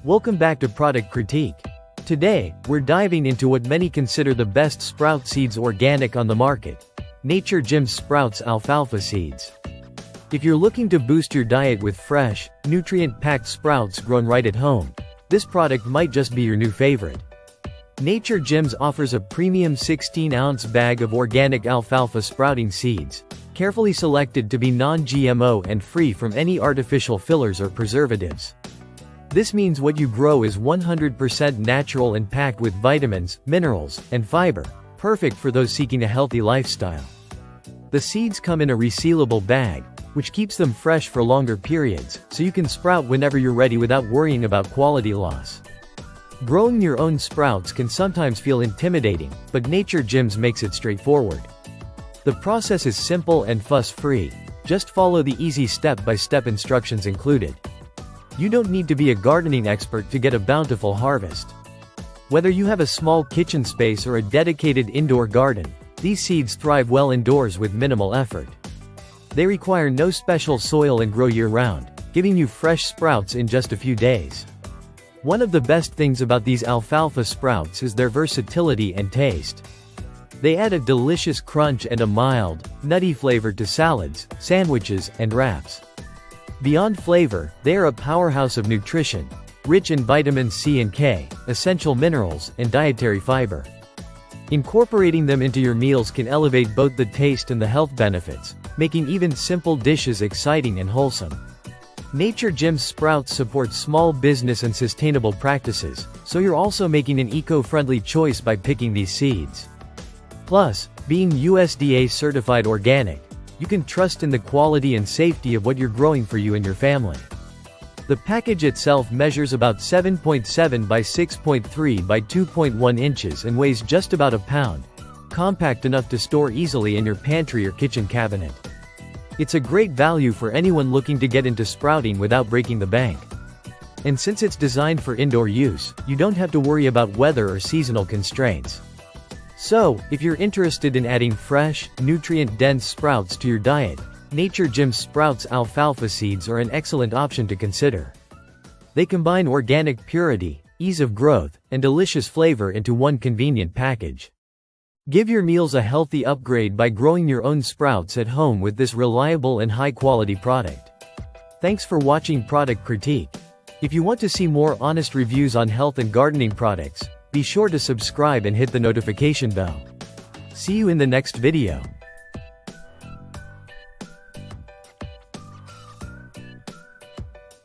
Welcome back to Product Critique. Today, we're diving into what many consider the best sprout seeds organic on the market. Nature Jim's Sprouts Alfalfa Seeds. If you're looking to boost your diet with fresh, nutrient-packed sprouts grown right at home, this product might just be your new favorite. Nature Jim's offers a premium 16-ounce bag of organic alfalfa sprouting seeds, carefully selected to be non-GMO and free from any artificial fillers or preservatives. This means what you grow is 100% natural and packed with vitamins, minerals, and fiber, perfect for those seeking a healthy lifestyle. The seeds come in a resealable bag, which keeps them fresh for longer periods, so you can sprout whenever you're ready without worrying about quality loss. Growing your own sprouts can sometimes feel intimidating, but Nature Jim's makes it straightforward. The process is simple and fuss-free. Just follow the easy step-by-step instructions included. You don't need to be a gardening expert to get a bountiful harvest. Whether you have a small kitchen space or a dedicated indoor garden, these seeds thrive well indoors with minimal effort. They require no special soil and grow year-round, giving you fresh sprouts in just a few days. One of the best things about these alfalfa sprouts is their versatility and taste. They add a delicious crunch and a mild, nutty flavor to salads, sandwiches, and wraps. Beyond flavor, they are a powerhouse of nutrition, rich in vitamins C and K, essential minerals, and dietary fiber. Incorporating them into your meals can elevate both the taste and the health benefits, making even simple dishes exciting and wholesome. Nature Jim's Sprouts supports small business and sustainable practices, so you're also making an eco-friendly choice by picking these seeds. Plus, being USDA certified organic, you can trust in the quality and safety of what you're growing for you and your family. The package itself measures about 7.7 by 6.3 by 2.1 inches and weighs just about a pound, compact enough to store easily in your pantry or kitchen cabinet. It's a great value for anyone looking to get into sprouting without breaking the bank. And since it's designed for indoor use, you don't have to worry about weather or seasonal constraints. So, if you're interested in adding fresh, nutrient-dense sprouts to your diet, Nature Jim's Sprouts Alfalfa Seeds are an excellent option to consider. They combine organic purity, ease of growth, and delicious flavor into one convenient package. Give your meals a healthy upgrade by growing your own sprouts at home with this reliable and high-quality product. Thanks for watching Product Critique. If you want to see more honest reviews on health and gardening products, be sure to subscribe and hit the notification bell. See you in the next video.